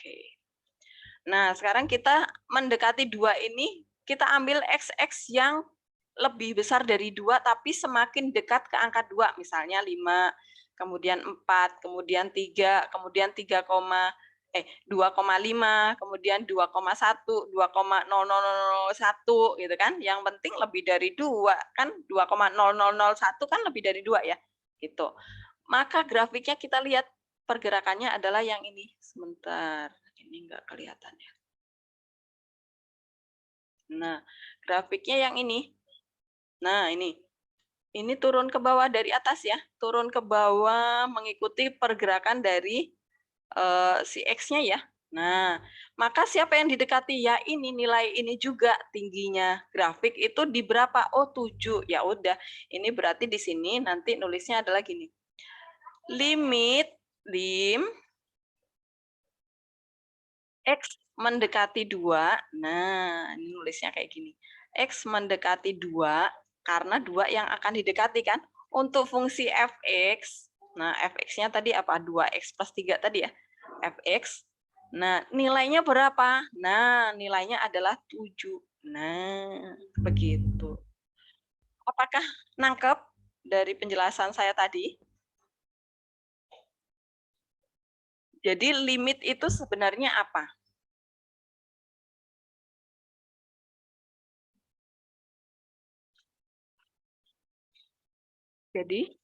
Oke. Nah, sekarang kita mendekati 2 ini, kita ambil x yang lebih besar dari 2, tapi semakin dekat ke angka 2, misalnya 5, kemudian 4, kemudian 3, kemudian 2,5, kemudian 2,1, 2,0001 gitu kan. Yang penting lebih dari 2 kan, 2,0001 kan lebih dari 2 ya, gitu. Maka grafiknya kita lihat pergerakannya adalah yang ini. Sebentar, ini enggak kelihatan ya. Nah, grafiknya yang ini. Nah, ini. Ini turun ke bawah dari atas ya, turun ke bawah mengikuti pergerakan dari si X-nya ya. Nah, maka siapa yang didekati? Ya ini nilai ini juga tingginya. Grafik itu di berapa? Oh 7. Ya udah, ini berarti di sini nanti nulisnya adalah gini. Lim X mendekati 2. Nah, ini nulisnya kayak gini. X mendekati 2 karena 2 yang akan didekati kan. Untuk fungsi fx, nah fx-nya tadi apa? 2x plus 3 tadi ya. Fx. Nah, nilainya berapa? Nah, nilainya adalah 7. Nah, begitu. Apakah nangkep dari penjelasan saya tadi? Jadi limit itu sebenarnya apa? Jadi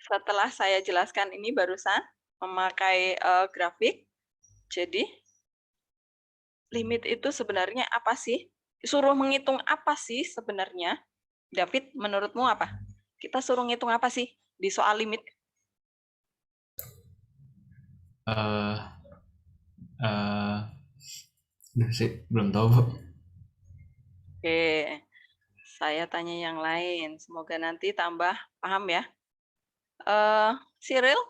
setelah saya jelaskan ini barusan memakai grafik, jadi limit itu sebenarnya apa sih? Suruh menghitung apa sih sebenarnya? David, menurutmu apa? Kita suruh ngitung apa sih di soal limit? Eh, eh, sih belum tahu Bu. Oke, saya tanya yang lain. Semoga nanti tambah paham ya. Cyril,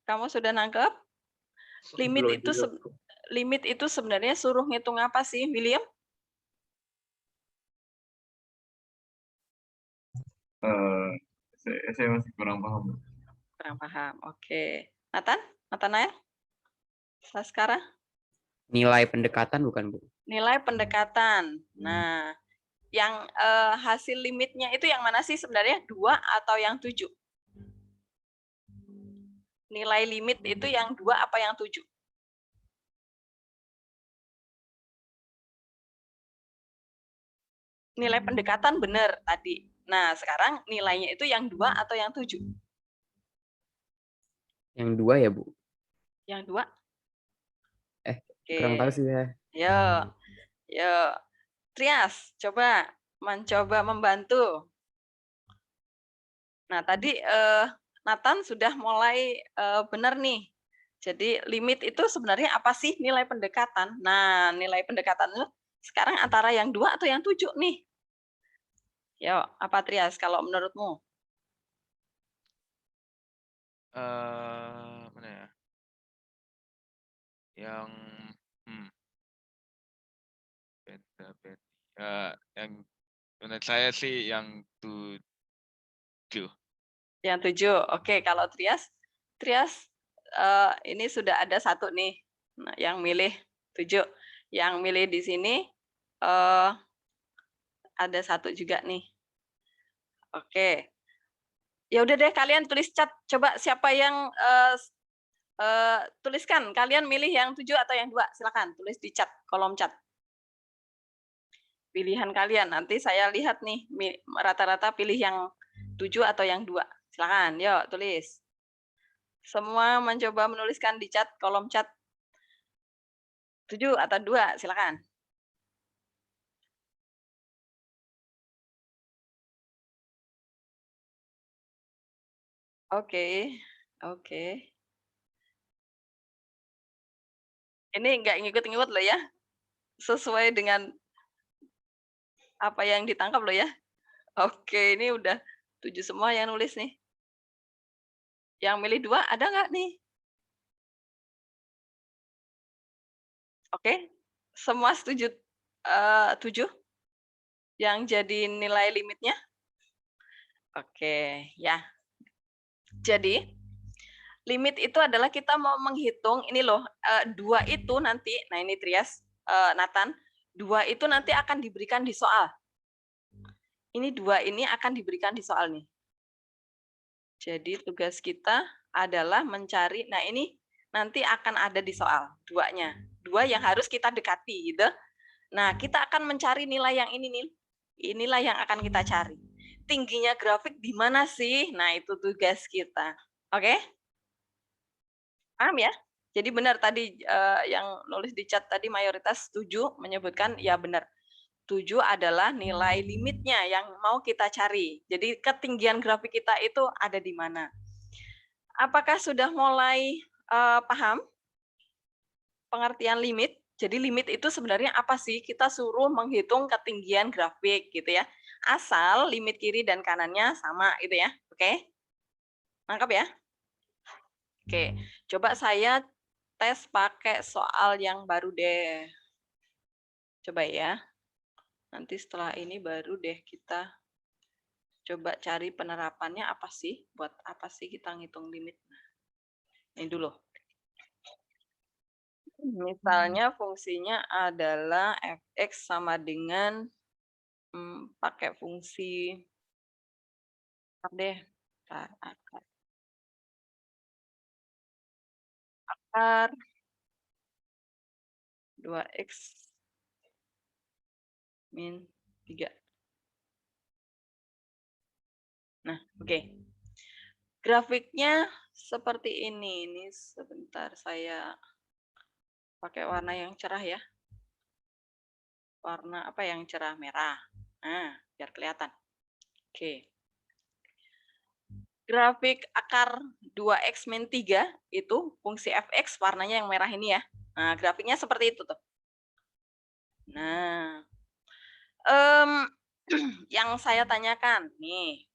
kamu sudah nangkep? Limit Belum itu juga. limit itu sebenarnya suruh ngitung apa sih, William? Eh, saya masih kurang paham. Kurang paham. Oke. Nathan? Nathanael? Saskara? Nilai pendekatan bukan, Bu? Nilai pendekatan. Nah, yang hasil limitnya itu yang mana sih sebenarnya? 2 atau yang 7? Nilai limit itu yang 2 apa yang 7? Nilai pendekatan benar tadi. Nah, sekarang nilainya itu yang 2 atau yang 7? Yang 2 ya, Bu? Yang 2? Kurang tahu Oke. sih ya. Yuk. Yuk. Trias, coba mencoba membantu. Nah, tadi Nathan sudah mulai benar nih. Jadi limit itu sebenarnya apa sih nilai pendekatan? Nah, nilai pendekatan itu sekarang antara yang 2 atau yang 7 nih? Yuk, apa Trias kalau menurutmu? Mana ya? Yang beda. Yang menurut saya sih yang 7. Yang 7. Oke, kalau Trias ini sudah ada satu nih. Nah, yang milih 7. Yang milih di sini ada satu juga nih. Oke. Ya udah deh kalian tulis chat. Coba siapa yang tuliskan. Kalian milih yang 7 atau yang 2? Silakan tulis di chat, kolom chat. Pilihan kalian. Nanti saya lihat nih rata-rata pilih yang 7 atau yang 2. Silakan, yuk tulis. Semua mencoba menuliskan di chat, kolom chat. 7 atau 2, silakan. Oke. Oke. Ini nggak ngikut-ngikut loh ya. Sesuai dengan apa yang ditangkap loh ya. Oke, ini udah 7 semua yang nulis nih. Yang milih 2 ada nggak nih? Oke. Semua setuju 7 yang jadi nilai limitnya? Oke, ya. Jadi Limit itu adalah kita mau menghitung, ini loh, 2 itu nanti, nah ini Trias, Nathan, 2 itu nanti akan diberikan di soal. Ini 2 ini akan diberikan di soal nih. Jadi tugas kita adalah mencari, nah ini nanti akan ada di soal, 2-nya. 2 yang harus kita dekati gitu. Nah, kita akan mencari nilai yang ini nih. Inilah yang akan kita cari. Tingginya grafik di mana sih? Nah, itu tugas kita. Oke? Paham ya? Jadi benar tadi yang nulis di chat tadi mayoritas setuju menyebutkan ya benar. 7 adalah nilai limitnya yang mau kita cari. Jadi ketinggian grafik kita itu ada di mana? Apakah sudah mulai paham pengertian limit? Jadi limit itu sebenarnya apa sih? Kita suruh menghitung ketinggian grafik gitu ya. Asal limit kiri dan kanannya sama gitu ya. Oke? Nangkap ya? Oke, coba saya tes pakai soal yang baru deh. Coba ya. Nanti setelah ini baru deh kita coba cari penerapannya apa sih? Buat apa sih kita ngitung limit? Ini dulu. Misalnya fungsinya adalah fx sama dengan pakai fungsi akar deh. Akar 2x min 3. Nah, oke. Grafiknya seperti ini. Ini sebentar saya pakai warna yang cerah ya. Warna apa yang cerah? Merah. Nah, biar kelihatan. Oke. Grafik akar 2x min 3 itu fungsi fx warnanya yang merah ini ya. Nah, grafiknya seperti itu tuh. Nah, yang saya tanyakan nih,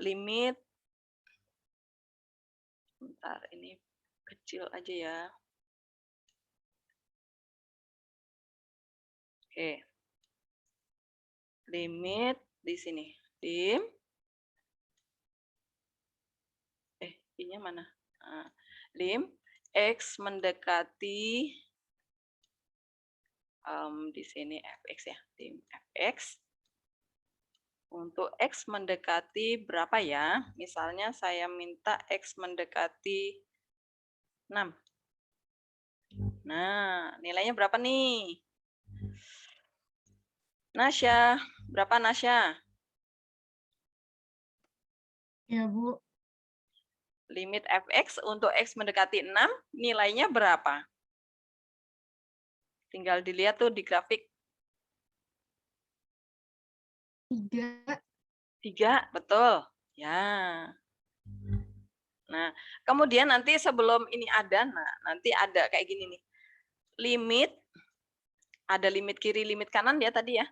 limit, bentar ini kecil aja ya. Oke. Limit di sini. I-nya mana? Nah, lim x mendekati di sini fx ya. Lim fx untuk x mendekati berapa ya? Misalnya saya minta x mendekati 6. Nah, nilainya berapa nih? Nasya, berapa Nasya? Ya, Bu. Limit fx untuk x mendekati 6, nilainya berapa? Tinggal dilihat tuh di grafik. 3. 3, betul. Ya. Nah, kemudian nanti sebelum ini ada, nah nanti ada kayak gini nih. Limit, ada limit kiri, limit kanan ya tadi ya.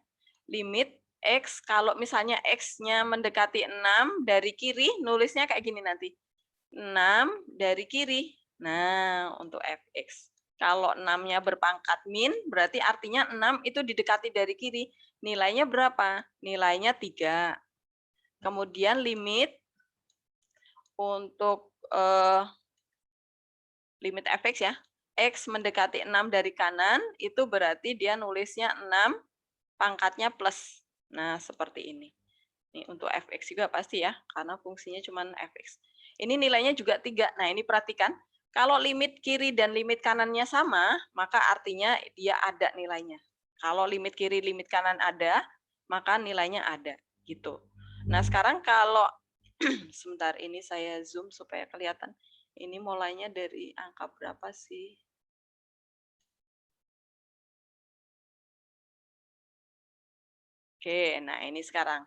Limit x, kalau misalnya x-nya mendekati 6, dari kiri nulisnya kayak gini nanti. 6 dari kiri. Nah, untuk fx. Kalau 6-nya berpangkat min, berarti artinya 6 itu didekati dari kiri. Nilainya berapa? Nilainya 3. Kemudian limit untuk limit fx ya. X mendekati 6 dari kanan, itu berarti dia nulisnya 6, pangkatnya plus. Nah, seperti ini. Ini untuk fx juga pasti ya, karena fungsinya cuma fx. Ini nilainya juga 3. Nah, ini perhatikan. Kalau limit kiri dan limit kanannya sama, maka artinya dia ada nilainya. Kalau limit kiri, limit kanan ada, maka nilainya ada. Gitu. Nah, sekarang kalau, sebentar ini saya zoom supaya kelihatan. Ini mulainya dari angka berapa sih? Oke, nah ini sekarang.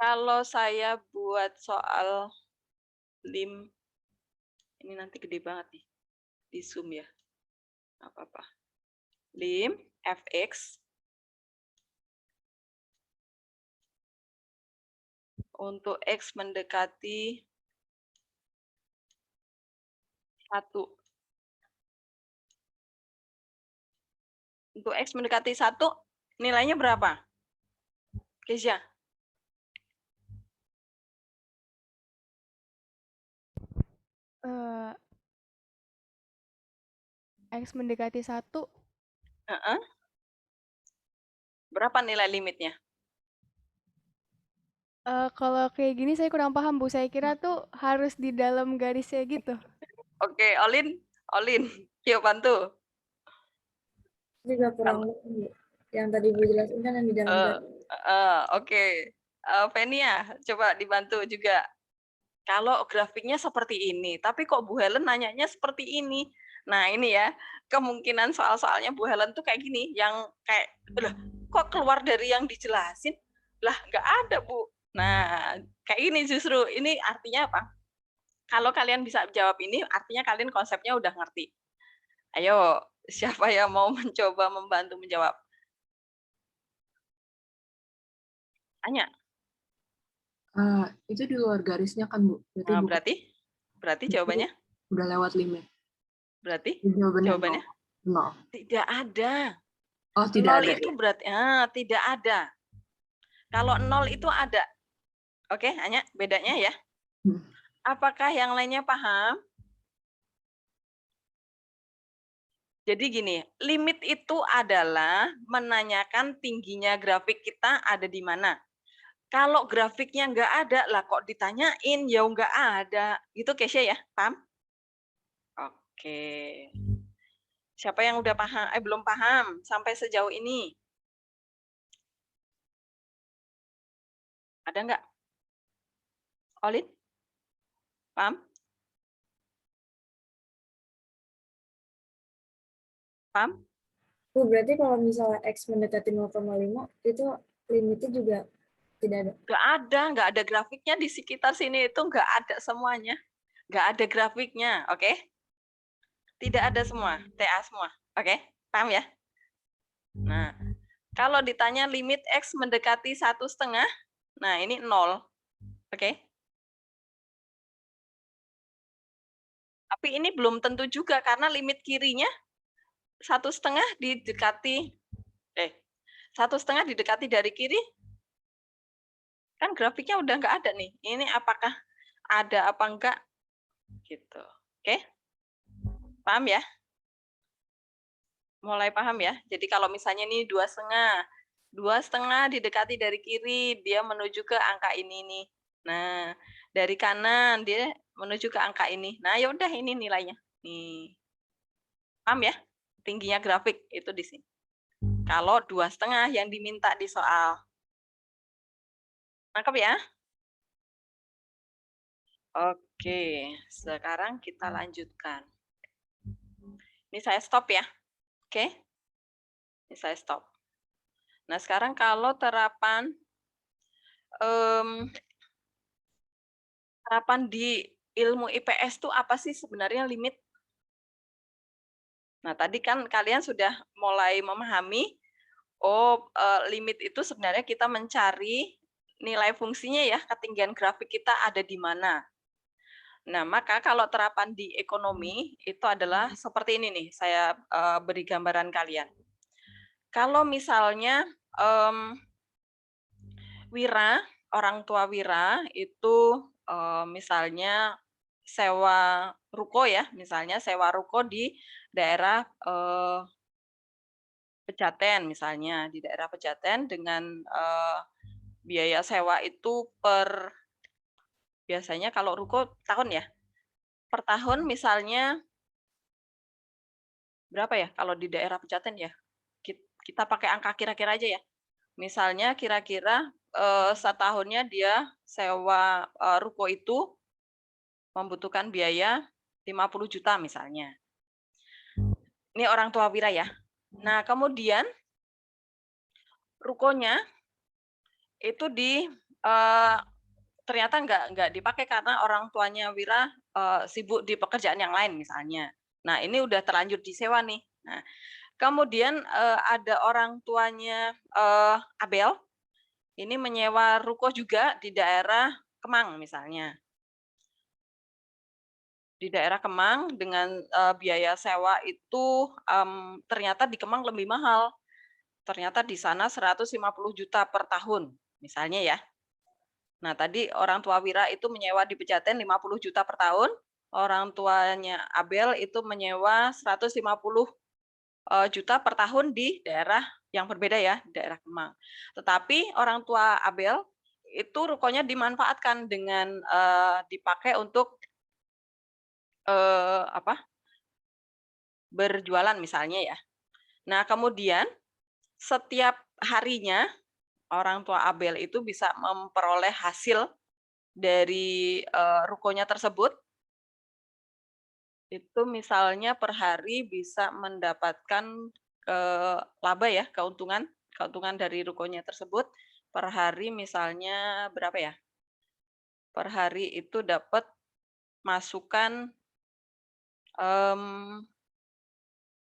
Kalau saya buat soal lim, ini nanti gede banget nih, di zoom ya, apa-apa. Lim fx untuk x mendekati 1. Untuk x mendekati 1, nilainya berapa? Kesya? Eh, X mendekati 1. Heeh. Berapa nilai limitnya? Kalau kayak gini saya kurang paham, Bu. Saya kira tuh harus di dalam garisnya gitu. Oke, Olin, yuk bantu. Juga kurang Kalau- lebih, Bu. Yang tadi Bu jelasin kan yang di dalam Eh, garis. Oke. Fenia, coba dibantu juga. Kalau grafiknya seperti ini, tapi kok Bu Helen nanyanya seperti ini? Nah, ini ya, kemungkinan soal-soalnya Bu Helen tuh kayak gini, yang kayak, lah, kok keluar dari yang dijelasin? Lah, nggak ada, Bu. Nah, kayak ini justru, ini artinya apa? Kalau kalian bisa jawab ini, artinya kalian konsepnya udah ngerti. Ayo, siapa yang mau mencoba membantu menjawab? Tanya. Itu di luar garisnya kan, Bu? Berarti Nah, bukan, berarti jawabannya? udah lewat limit. Berarti Jawabannya, jawabannya? 0. Tidak ada. Oh, tidak Nol ada. itu berarti tidak ada. Kalau 0 itu ada. Oke, hanya bedanya ya. Hmm. Apakah yang lainnya paham? Jadi gini, limit itu adalah menanyakan tingginya grafik kita ada di mana. Kalau grafiknya nggak ada, lah kok ditanyain, ya nggak ada. Gitu Kesya ya, paham? Oke. Siapa yang udah paham? Belum paham sampai sejauh ini? Ada nggak? Olin? Paham? Paham? Bu, berarti kalau misalnya X mendekati 0,5, itu limitnya juga tidak ada. Nggak ada grafiknya di sekitar sini itu nggak ada semuanya. Nggak ada grafiknya, oke? Tidak ada semua, TA semua, oke? Paham ya? Nah, kalau ditanya limit X mendekati 1,5, nah ini 0, oke? Tapi ini belum tentu juga karena limit kirinya 1,5 didekati, 1,5 didekati dari kiri, kan grafiknya udah nggak ada nih. Ini apakah ada apa enggak? Gitu, oke? Paham ya? Mulai paham ya? Jadi kalau misalnya ini 2,5 didekati dari kiri, dia menuju ke angka ini nih. Nah, dari kanan dia menuju ke angka ini. Nah, ya udah ini nilainya. Nih. Paham ya? Tingginya grafik itu di sini. Kalau 2,5 yang diminta di soal. Nangkep ya? Oke, sekarang kita lanjutkan. Ini saya stop ya. Oke? Ini saya stop. Nah, sekarang kalau terapan di ilmu IPS itu apa sih sebenarnya limit? Nah, tadi kan kalian sudah mulai memahami, limit itu sebenarnya kita mencari nilai fungsinya ya, ketinggian grafik kita ada di mana. Nah, maka kalau terapan di ekonomi itu adalah seperti ini nih, saya beri gambaran kalian. Kalau misalnya orang tua Wira itu misalnya sewa ruko ya, misalnya sewa ruko di daerah Pejaten misalnya, di daerah Pejaten dengan biaya sewa itu biasanya kalau ruko tahun ya, per tahun misalnya berapa ya kalau di daerah Pejaten ya? Kita pakai angka kira-kira aja ya. Misalnya kira-kira setahunnya dia sewa ruko itu membutuhkan biaya 50 juta misalnya. Ini orang tua Wira ya. Nah, kemudian rukonya itu ternyata nggak dipakai karena orang tuanya Wira sibuk di pekerjaan yang lain misalnya. Nah, ini udah terlanjur disewa nih. Nah, kemudian ada orang tuanya Abel, ini menyewa ruko juga di daerah Kemang misalnya. Di daerah Kemang dengan biaya sewa itu ternyata di Kemang lebih mahal. Ternyata di sana 150 juta per tahun, misalnya ya. Nah, tadi orang tua Wira itu menyewa di Pejaten 50 juta per tahun. orang tuanya Abel itu menyewa 150 juta per tahun di daerah yang berbeda ya, daerah Kemang. Tetapi orang tua Abel itu rukonya dimanfaatkan dengan dipakai untuk berjualan misalnya ya. Nah, kemudian setiap harinya orang tua Abel itu bisa memperoleh hasil dari rukonya tersebut. Itu misalnya per hari bisa mendapatkan laba ya, keuntungan dari rukonya tersebut per hari misalnya berapa ya? Per hari itu dapat masukan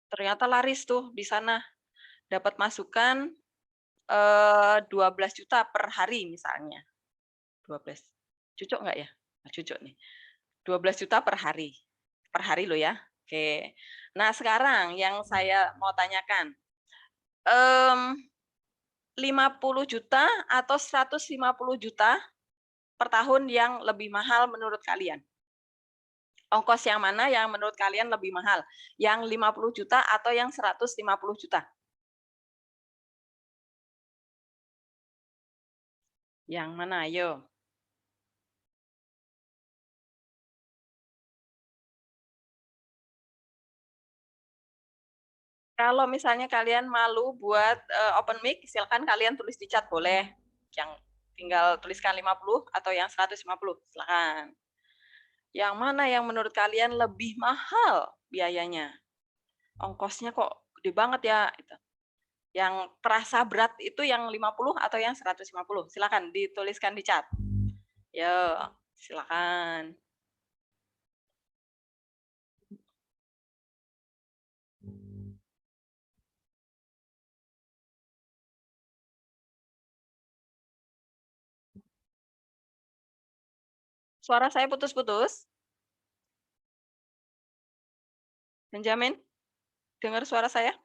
ternyata laris tuh di sana. Dapat masukan 12 juta per hari misalnya. 12. Cocok nggak ya? Nah, cocok nih. 12 juta per hari. Per hari loh ya. Oke. Nah, sekarang yang saya mau tanyakan. 50 juta atau 150 juta per tahun yang lebih mahal menurut kalian? Ongkos yang mana yang menurut kalian lebih mahal? Yang 50 juta atau yang 150 juta? Yang mana? Ayo. Kalau misalnya kalian malu buat open mic, silakan kalian tulis di chat boleh. Yang tinggal tuliskan 50 atau yang 150, silakan. Yang mana yang menurut kalian lebih mahal biayanya? Ongkosnya kok gede banget ya? Yang terasa berat itu yang 50 atau yang 150? Silakan dituliskan di chat. Yo, silakan. Suara saya putus-putus. Benjamin, dengar suara saya?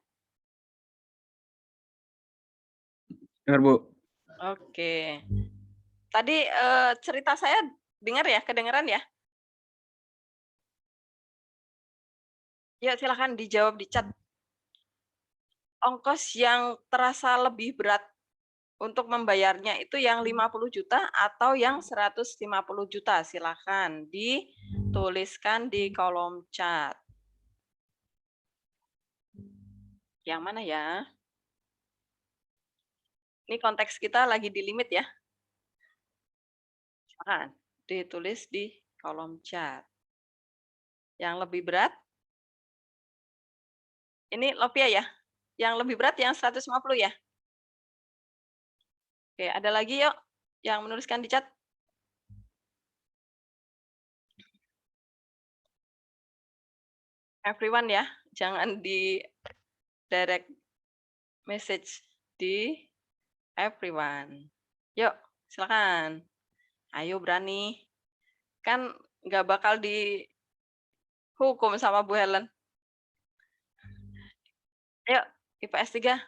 Dengar, Bu. Oke. Tadi cerita saya dengar ya, kedengeran ya? Ya, silakan dijawab di chat. Ongkos yang terasa lebih berat untuk membayarnya itu yang 50 juta atau yang 150 juta? Silakan dituliskan di kolom chat. Yang mana ya? Ini konteks kita lagi di limit ya. Silakan ditulis di kolom chat. Yang lebih berat? Ini Lovia ya? Yang lebih berat yang 150 ya? Oke, ada lagi yuk yang menuliskan di chat. Everyone ya, jangan di direct message di everyone. Yuk, silakan. Ayo berani. Kan nggak bakal dihukum sama Bu Helen. Ayo, IPS 3.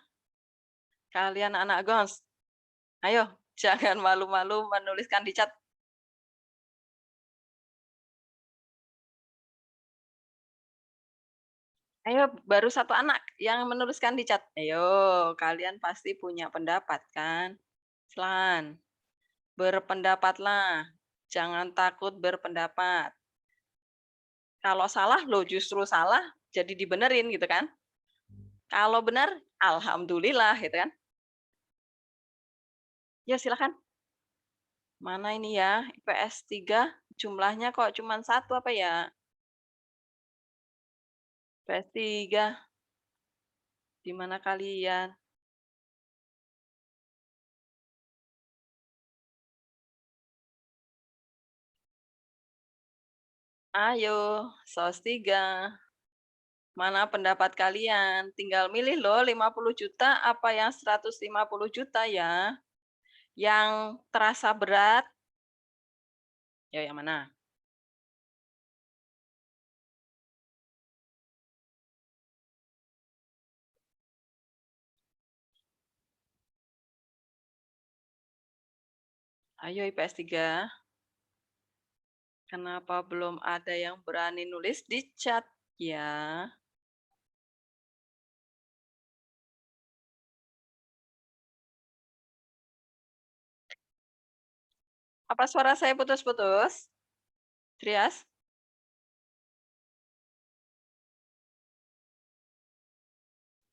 Kalian anak Gons. Ayo, jangan malu-malu menuliskan di chat. Ayo, baru satu anak yang menuliskan di chat. Ayo, kalian pasti punya pendapat kan? Silakan. Berpendapatlah. Jangan takut berpendapat. Kalau salah, lo justru salah, jadi dibenerin gitu kan? Kalau benar, alhamdulillah gitu kan? Ya silakan. Mana ini ya? IPS 3 jumlahnya kok cuma 1 apa ya? IPS 3. Di mana kalian? Ayo, SOS 3. Mana pendapat kalian? Tinggal milih loh 50 juta apa yang 150 juta ya? Yang terasa berat. Ya, yang mana? Ayo IPS 3. Kenapa belum ada yang berani nulis di chat ya? Apa suara saya putus-putus? Trias?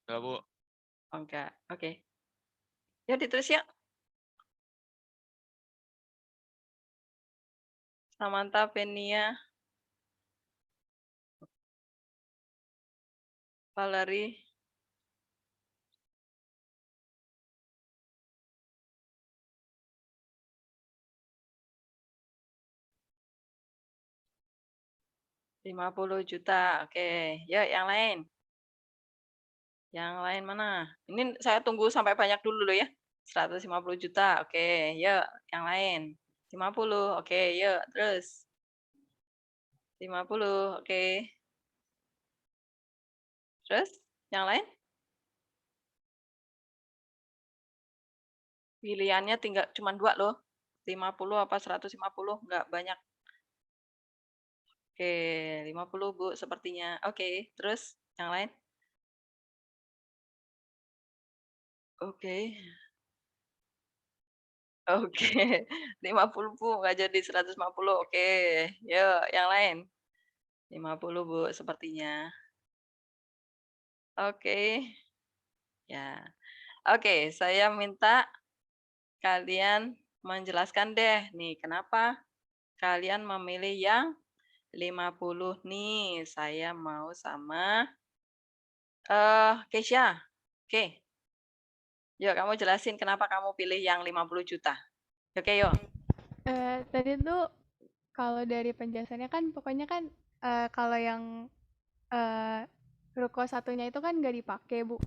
Enggak, Bu. Oh, enggak. Oke. Ya ditulis ya. Samantha, Penia, Valerie. $50 juta. Oke, yuk yang lain. Yang lain mana? Ini saya tunggu sampai banyak dulu loh ya. 150 juta. Oke, yuk yang lain. 50. Oke, yuk terus. 50. Oke. Terus yang lain? Pilihannya tinggal cuma 2 loh. 50 apa 150? Enggak banyak. Oke, 50 Bu sepertinya. Oke, terus yang lain? Oke. Oke, 50 Bu, nggak jadi 150. Oke, yuk yang lain. 50 Bu sepertinya. Oke. Ya. Oke, saya minta kalian menjelaskan deh nih kenapa kalian memilih yang 50 nih. Saya mau sama Keisha. Oke. Yuk kamu jelasin kenapa kamu pilih yang 50 juta. Oke, yuk. Tadi tuh kalau dari penjelasannya kan pokoknya kan kalau yang ruko satunya itu kan nggak dipakai, Bu.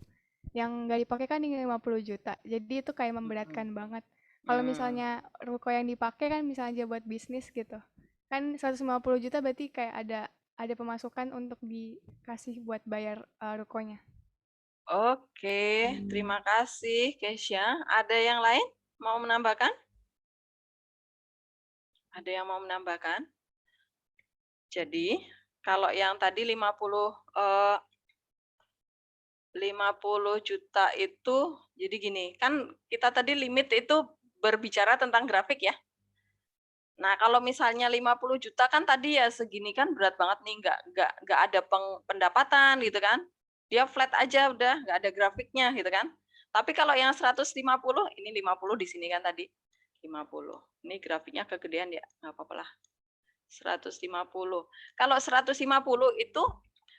Yang nggak dipakai kan yang 50 juta. Jadi itu kayak memberatkan banget. Kalau misalnya ruko yang dipakai kan misalnya aja buat bisnis gitu. Kan 150 juta berarti kayak ada pemasukan untuk dikasih buat bayar rukonya. Oke, terima kasih Keisha. Ada yang lain mau menambahkan? Ada yang mau menambahkan? Jadi, kalau yang tadi 50 juta itu, jadi gini, kan kita tadi limit itu berbicara tentang grafik ya. Nah, kalau misalnya 50 juta kan tadi ya segini kan berat banget nih, nggak ada pendapatan gitu kan. Dia flat aja udah, nggak ada grafiknya gitu kan. Tapi kalau yang 150, ini 50 di sini kan tadi. 50. Ini grafiknya kegedean ya, nggak apa-apa lah. 150. Kalau 150 itu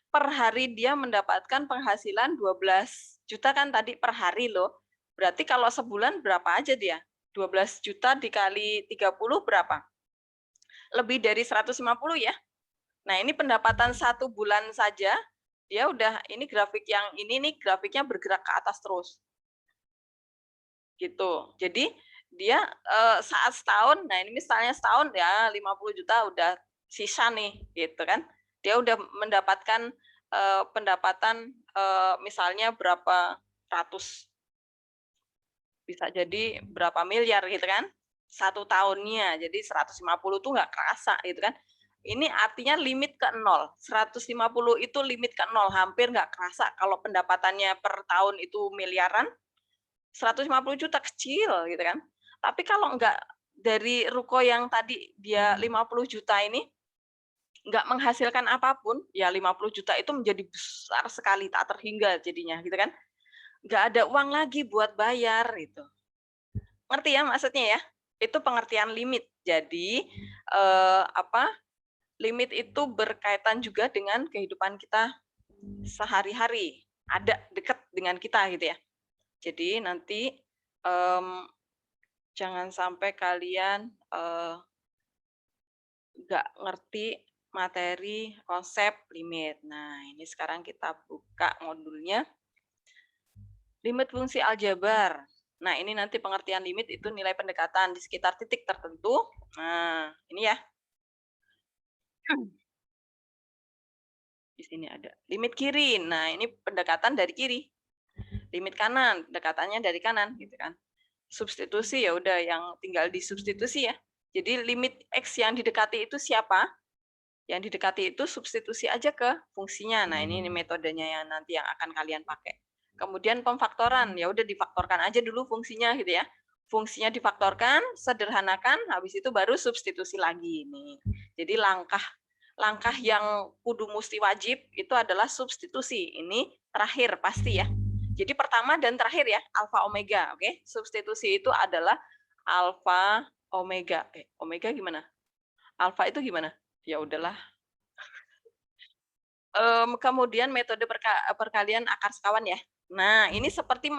per hari dia mendapatkan penghasilan 12 juta kan tadi per hari loh. Berarti kalau sebulan berapa aja dia? 12 juta dikali 30 berapa? Lebih dari 150 ya. Nah, ini pendapatan 1 bulan saja, dia udah, ini grafik yang ini nih, grafiknya bergerak ke atas terus. Gitu. Jadi, dia saat setahun, nah ini misalnya setahun ya 50 juta udah sisa nih, gitu kan. Dia udah mendapatkan pendapatan misalnya berapa ratus, bisa jadi berapa miliar gitu kan. 1 tahunnya, jadi 150 tuh nggak kerasa gitu kan. Ini artinya limit ke 0. 150 itu limit ke 0, hampir nggak kerasa. Kalau pendapatannya per tahun itu miliaran, 150 juta kecil gitu kan. Tapi kalau nggak dari ruko yang tadi dia 50 juta ini, nggak menghasilkan apapun, ya 50 juta itu menjadi besar sekali, tak terhingga jadinya gitu kan. Nggak ada uang lagi buat bayar gitu. Ngerti ya maksudnya ya? Itu pengertian limit. Jadi limit itu berkaitan juga dengan kehidupan kita sehari-hari, ada dekat dengan kita gitu ya. Jadi nanti jangan sampai kalian nggak ngerti materi konsep limit. Nah, ini sekarang kita buka modulnya. Limit fungsi aljabar. Nah, ini nanti pengertian limit itu nilai pendekatan di sekitar titik tertentu. Nah, ini ya. Di sini ada limit kiri. Nah, ini pendekatan dari kiri. Limit kanan, pendekatannya dari kanan gitu kan. Substitusi ya udah yang tinggal disubstitusi ya. Jadi limit X yang didekati itu siapa? Yang didekati itu substitusi aja ke fungsinya. Nah, ini metodenya yang nanti yang akan kalian pakai. Kemudian pemfaktoran, ya udah difaktorkan aja dulu fungsinya gitu ya. Fungsinya difaktorkan, sederhanakan, habis itu baru substitusi lagi nih. Jadi langkah yang kudu mesti wajib itu adalah substitusi. Ini terakhir pasti ya. Jadi pertama dan terakhir ya, alfa omega, oke? Substitusi itu adalah alfa omega. Omega gimana? Alfa itu gimana? Ya udahlah. Kemudian metode perkalian akar sekawan ya. Nah, ini seperti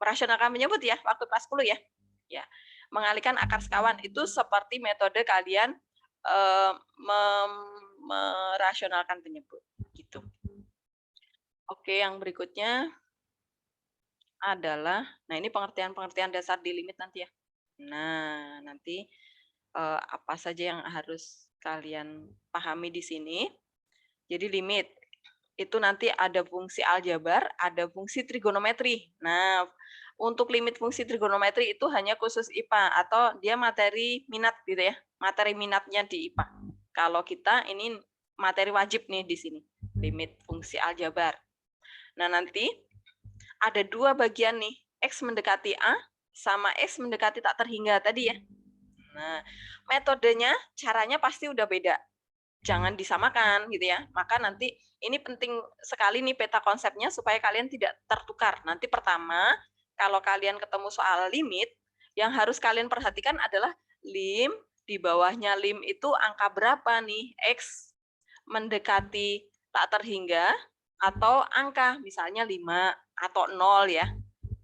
merasionalkan menyebut ya waktu kelas 10 ya. Ya. Mengalihkan akar sekawan itu seperti metode kalian merasionalkan penyebut gitu. Oke, yang berikutnya adalah, nah ini pengertian-pengertian dasar di limit nanti ya. Nah, nanti apa saja yang harus kalian pahami di sini. Jadi limit itu nanti ada fungsi aljabar, ada fungsi trigonometri. Nah, untuk limit fungsi trigonometri itu hanya khusus IPA atau dia materi minat gitu ya. Materi minatnya di IPA. Kalau kita ini materi wajib nih di sini, limit fungsi aljabar. Nah, nanti ada dua bagian nih, X mendekati A sama X mendekati tak terhingga tadi ya. Nah, metodenya, caranya pasti udah beda. Jangan disamakan gitu ya. Maka nanti ini penting sekali nih peta konsepnya supaya kalian tidak tertukar. Nanti pertama, kalau kalian ketemu soal limit, yang harus kalian perhatikan adalah lim, di bawahnya lim itu angka berapa nih? X mendekati tak terhingga, atau angka misalnya 5 atau 0 ya,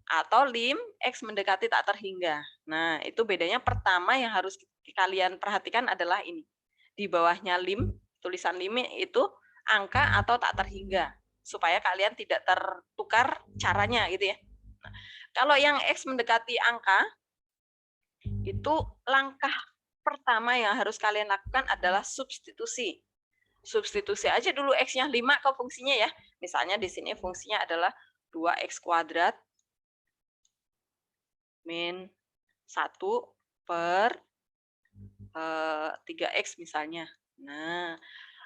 atau lim X mendekati tak terhingga. Nah, itu bedanya pertama yang harus kalian perhatikan adalah ini. Di bawahnya lim, tulisan lim itu angka atau tak terhingga, supaya kalian tidak tertukar caranya gitu ya. Nah, kalau yang X mendekati angka, itu langkah pertama yang harus kalian lakukan adalah substitusi. Substitusi aja dulu X-nya 5 ke fungsinya ya. Misalnya di sini fungsinya adalah 2X kuadrat min 1 per 3X misalnya. Nah,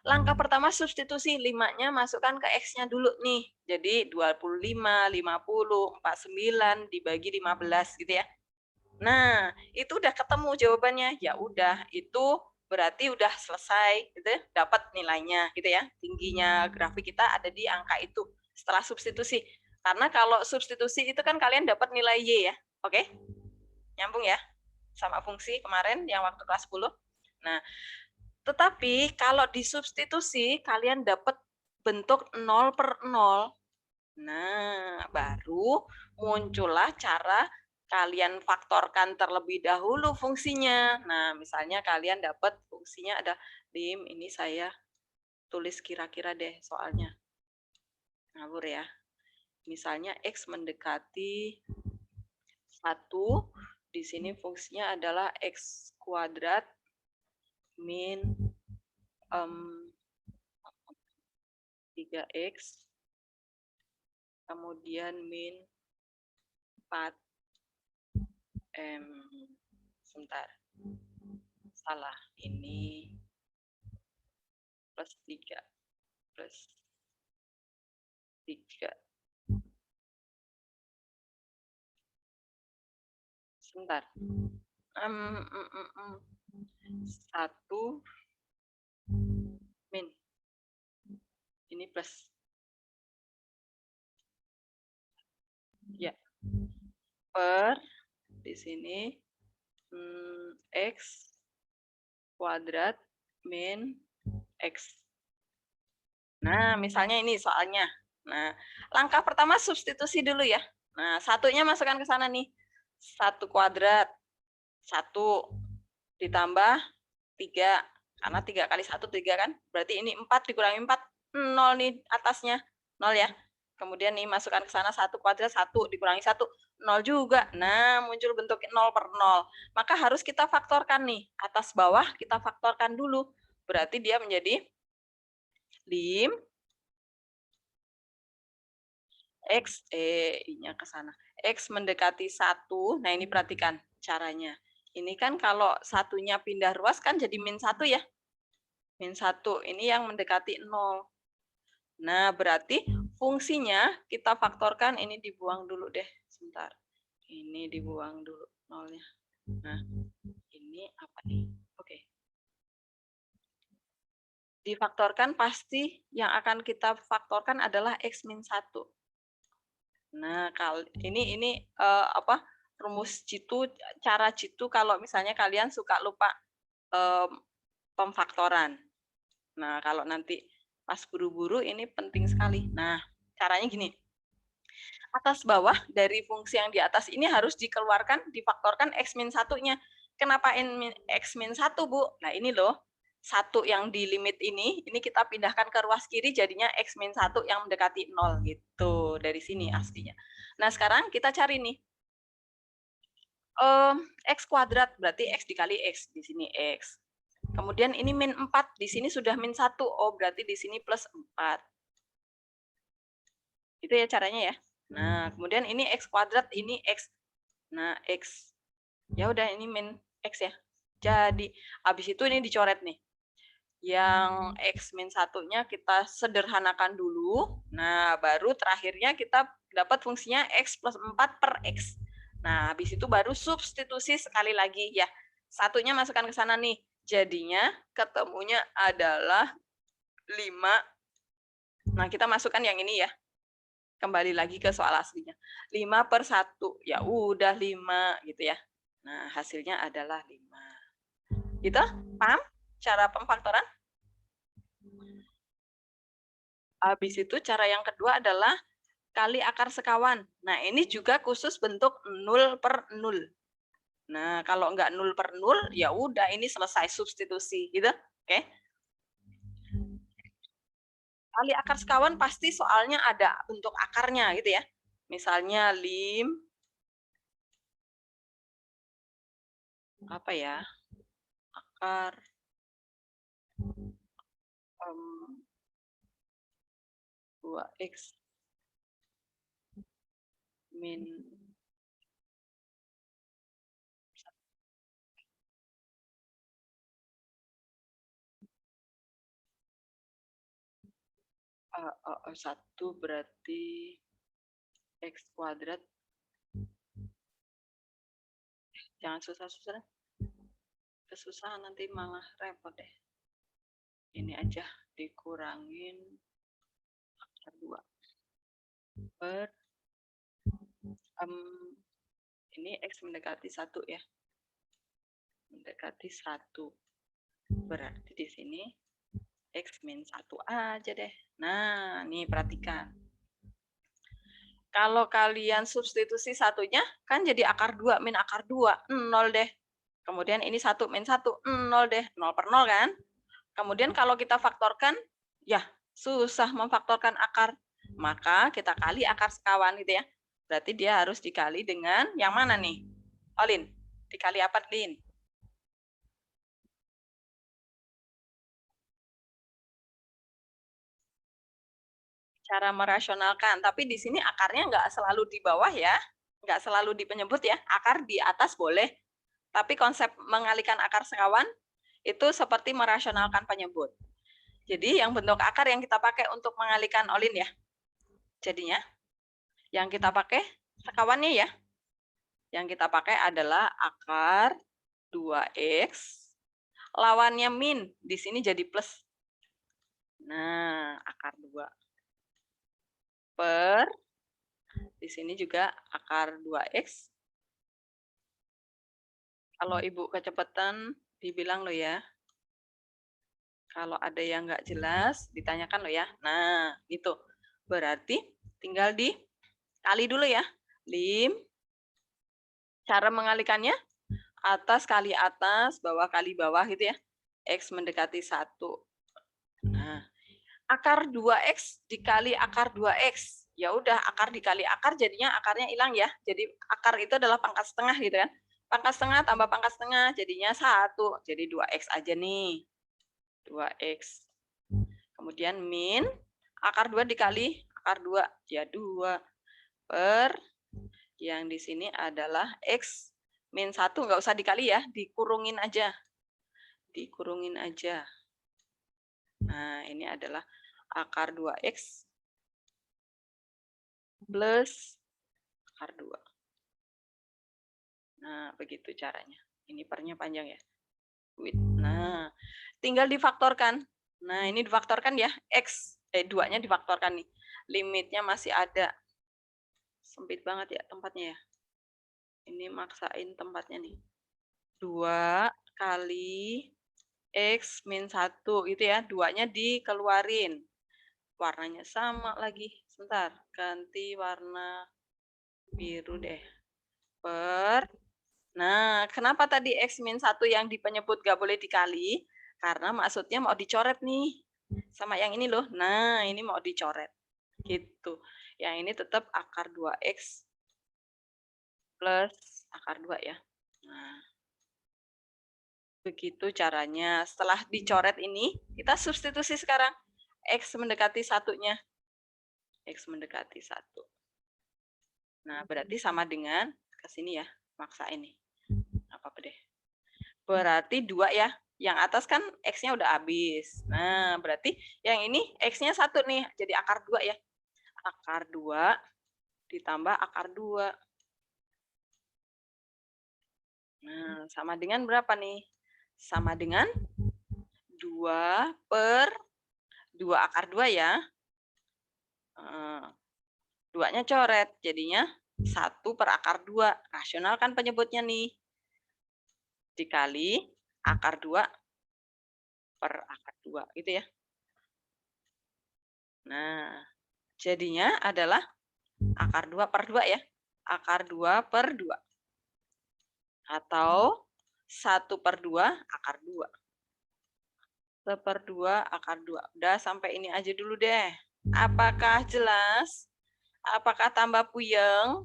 langkah pertama substitusi 5-nya masukkan ke X-nya dulu nih. Jadi 25, 50, 49 dibagi 15 gitu ya. Nah, itu udah ketemu jawabannya. Ya udah, itu berarti udah selesai gitu, dapat nilainya gitu ya. Tingginya grafik kita ada di angka itu setelah substitusi. Karena kalau substitusi itu kan kalian dapat nilai Y ya. Oke? Nyambung ya sama fungsi kemarin yang waktu kelas 10. Nah, tetapi kalau disubstitusi kalian dapat bentuk 0 per 0. Nah, baru muncullah cara kalian faktorkan terlebih dahulu fungsinya. Nah, misalnya kalian dapat fungsinya ada lim, ini saya tulis kira-kira deh soalnya. Ngawur ya. Misalnya X mendekati 1, di sini fungsinya adalah X kuadrat min 3X, kemudian min 4 sebentar, salah, ini plus 3 sebentar, 1 min, ini plus, ya, per di sini X kuadrat min X. Nah, misalnya ini soalnya. Nah, langkah pertama substitusi dulu ya. Nah, satunya masukkan ke sana nih. 1 kuadrat. 1 ditambah 3. Karena 3 kali 1, 3 kan. Berarti ini 4 dikurangi 4, 0 nih atasnya. 0 ya. Kemudian nih masukkan ke sana 1 kuadrat, 1 dikurangi 1, 0 juga. Nah, muncul bentuk 0 per 0. Maka harus kita faktorkan nih. Atas bawah kita faktorkan dulu. Berarti dia menjadi lim X, I-nya ke sana. X mendekati 1. Nah, ini perhatikan. caranya. Ini kan kalau satunya pindah ruas kan jadi -1 ya. -1 ini yang mendekati 0. Nah, berarti fungsinya kita faktorkan, ini dibuang dulu deh, sebentar. Ini dibuang dulu nolnya. Nah, ini apa nih? Oke. Difaktorkan pasti yang akan kita faktorkan adalah X-1. Nah, ini apa? Rumus jitu, cara jitu kalau misalnya kalian suka lupa pemfaktoran. Nah, kalau nanti pas buru-buru ini penting sekali. Nah, caranya gini. Atas bawah dari fungsi yang di atas ini harus dikeluarkan, difaktorkan X-1-nya. Kenapa X-1, Bu? Nah, ini loh. 1 yang di limit ini kita pindahkan ke ruas kiri jadinya X-1 yang mendekati 0 gitu. Dari sini aslinya. Nah, sekarang kita cari nih. X kuadrat berarti X dikali X. Di sini X. Kemudian ini -4. Di sini sudah -1. Oh, berarti di sini +4. Itu ya caranya ya. Nah, kemudian ini X kuadrat, ini X. Nah, X. Ya udah, ini -X ya. Jadi, habis itu ini dicoret nih. Yang X-1-nya kita sederhanakan dulu. Nah, baru terakhirnya kita dapat fungsinya X plus 4 per X. Nah, habis itu baru substitusi sekali lagi. Ya, satunya masukkan ke sana nih. Jadinya ketemunya adalah 5. Nah, kita masukkan yang ini ya. Kembali lagi ke soal aslinya. 5/1. Ya udah 5 gitu ya. Nah, hasilnya adalah 5. Gitu? Paham cara pemfaktoran? Habis itu cara yang kedua adalah kali akar sekawan. Nah, ini juga khusus bentuk 0/0. Nah, kalau enggak 0/0, ya udah ini selesai substitusi, gitu. Oke. Kali akar sekawan pasti soalnya ada bentuk akarnya gitu ya. Misalnya apa ya? Akar 2x min satu berarti X kuadrat. Jangan susah-susah. Kesusahan nanti malah repot deh. Ini aja dikurangin akar 2 per ini X mendekati 1 ya. Mendekati 1. Berarti di sini X-1 aja deh. Nah, nih perhatikan. Kalau kalian substitusi satunya, kan jadi akar 2 min akar 2, 0 deh. Kemudian ini 1 min 1, 0 deh. 0/0 kan? Kemudian kalau kita faktorkan, ya susah memfaktorkan akar. Maka kita kali akar sekawan gitu ya. Berarti dia harus dikali dengan yang mana nih? Olin, dikali apa, Lin? Cara merasionalkan, tapi di sini akarnya nggak selalu di bawah ya, nggak selalu di penyebut ya, akar di atas boleh, tapi konsep mengalihkan akar sekawan itu seperti merasionalkan penyebut. Jadi yang bentuk akar yang kita pakai untuk mengalihkan Olin ya, jadinya yang kita pakai sekawannya ya, yang kita pakai adalah akar 2x, lawannya min, di sini jadi plus. Nah, akar 2. Per, di sini juga akar 2x. Kalau Ibu kecepatan, dibilang lo ya. Kalau ada yang nggak jelas, ditanyakan lo ya. Nah, gitu. Berarti tinggal dikali dulu ya. Cara mengalihkannya, atas kali atas, bawah kali bawah gitu ya. X mendekati 1. Nah, akar 2x dikali akar 2x. Ya udah, akar dikali akar jadinya akarnya hilang ya. Jadi akar itu adalah pangkat setengah gitu kan. Pangkat setengah tambah pangkat setengah jadinya 1. Jadi 2x aja nih. 2x. Kemudian min akar 2 dikali akar 2 ya 2 per yang di sini adalah x min 1 nggak usah dikali ya, dikurungin aja. Dikurungin aja. Nah, ini adalah akar 2X plus akar 2. Nah, begitu caranya. Ini pernya panjang ya. Nah, tinggal difaktorkan. Nah, ini difaktorkan ya. 2-nya difaktorkan nih. Limitnya masih ada. Sempit banget ya tempatnya ya. Ini maksain tempatnya nih. 2 kali X min 1 gitu ya. 2-nya dikeluarin. Warnanya sama lagi. Sebentar, ganti warna biru deh. Nah, kenapa tadi X min 1 yang di penyebut nggak boleh dikali? Karena maksudnya mau dicoret nih. Sama yang ini loh. Nah, ini mau dicoret. Gitu. Yang ini tetap akar 2X plus akar 2 ya. Nah, begitu caranya. Setelah dicoret ini, kita substitusi sekarang. X mendekati 1-nya. X mendekati 1. Nah, berarti sama dengan ke sini ya. Maksa ini. Apa-apa deh. Berarti 2 ya. Yang atas kan X-nya udah habis. Nah, berarti yang ini X-nya 1 nih. Jadi akar 2 ya. Akar 2 ditambah akar 2. Nah, sama dengan berapa nih? Sama dengan 2 per 2 akar 2 ya. 2-nya coret. Jadinya 1 per akar 2. Rasional kan penyebutnya nih. Dikali akar 2 per akar 2. Gitu ya. Nah, jadinya adalah akar 2 per 2 ya. Akar 2 per 2. Atau 1 per 2 akar 2. 1 per 2 akar 2. Udah sampai ini aja dulu deh. Apakah jelas? Apakah tambah puyeng?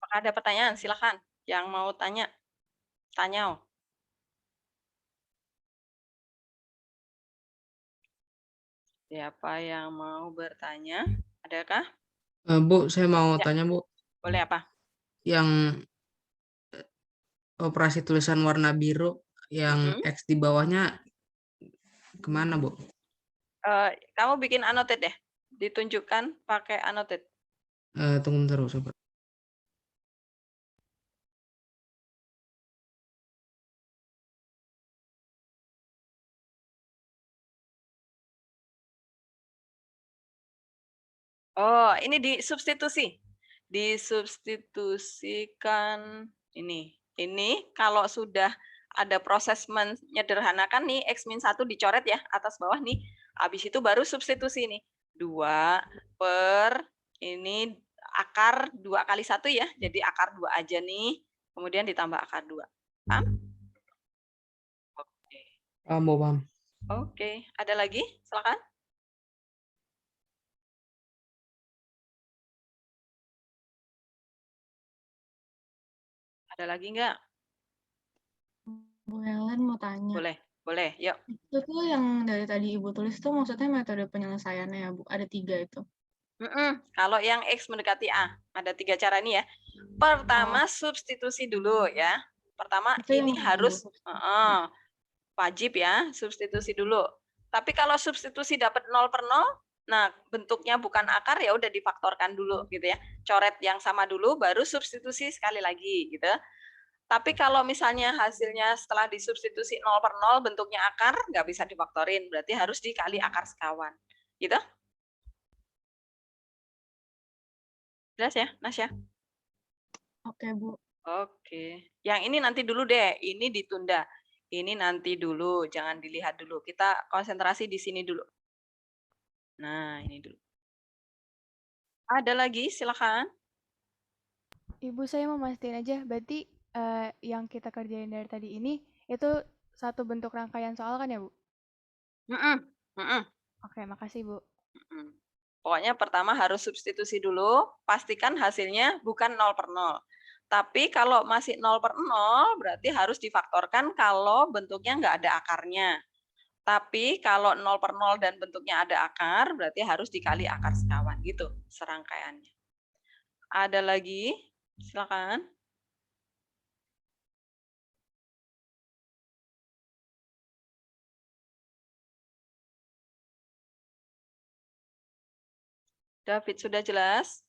Apakah ada pertanyaan? Silakan. Yang mau tanya, tanya. Siapa yang mau bertanya? Adakah? Bu, saya mau Ya. tanya, Bu. Boleh apa? Yang operasi tulisan warna biru, yang X di bawahnya kemana, Bu? Kamu bikin annotate deh. Ditunjukkan pakai annotate. Tunggu bentar, Bu. Sobat. Oh, ini disubstitusi. Disubstitusikan ini. Ini kalau sudah ada proses menyederhanakan nih, X min 1 dicoret ya, atas bawah nih. Habis itu baru substitusi nih. 2 per ini akar 2 kali 1 ya. Jadi akar 2 aja nih. Kemudian ditambah akar 2. Paham? Oke. Paham, Bu, paham. Oke. Ada lagi? Silakan. Ada lagi enggak? Bu Helen mau tanya. Boleh. Yuk. Itu tuh yang dari tadi Ibu tulis tuh maksudnya metode penyelesaiannya ya, Bu? Ada 3 itu. Kalau yang X mendekati A, ada 3 cara nih ya. Pertama, substitusi dulu ya. Pertama, Itu yang ini mana, harus Bu? wajib ya, substitusi dulu. Tapi kalau substitusi dapat 0 per 0, nah bentuknya bukan akar, ya udah difaktorkan dulu gitu ya. Coret yang sama dulu, baru substitusi sekali lagi gitu. Tapi kalau misalnya hasilnya setelah disubstitusi 0 per 0, bentuknya akar, nggak bisa difaktorin. Berarti harus dikali akar sekawan. Gitu? Jelas ya, Nasya? Oke, Bu. Oke. Yang ini nanti dulu deh. Ini ditunda. Ini nanti dulu. Jangan dilihat dulu. Kita konsentrasi di sini dulu. Nah, ini dulu. Ada lagi? Silakan. Ibu, saya mau mastiin aja. Berarti yang kita kerjain dari tadi ini, itu satu bentuk rangkaian soal kan ya, Bu? Oke, makasih, Bu. Pokoknya pertama harus substitusi dulu, pastikan hasilnya bukan 0 per 0. Tapi kalau masih 0 per 0, berarti harus difaktorkan kalau bentuknya nggak ada akarnya. Tapi kalau 0/0 dan bentuknya ada akar, berarti harus dikali akar sekawan gitu serangkaiannya. Ada lagi? Silakan. David, sudah jelas?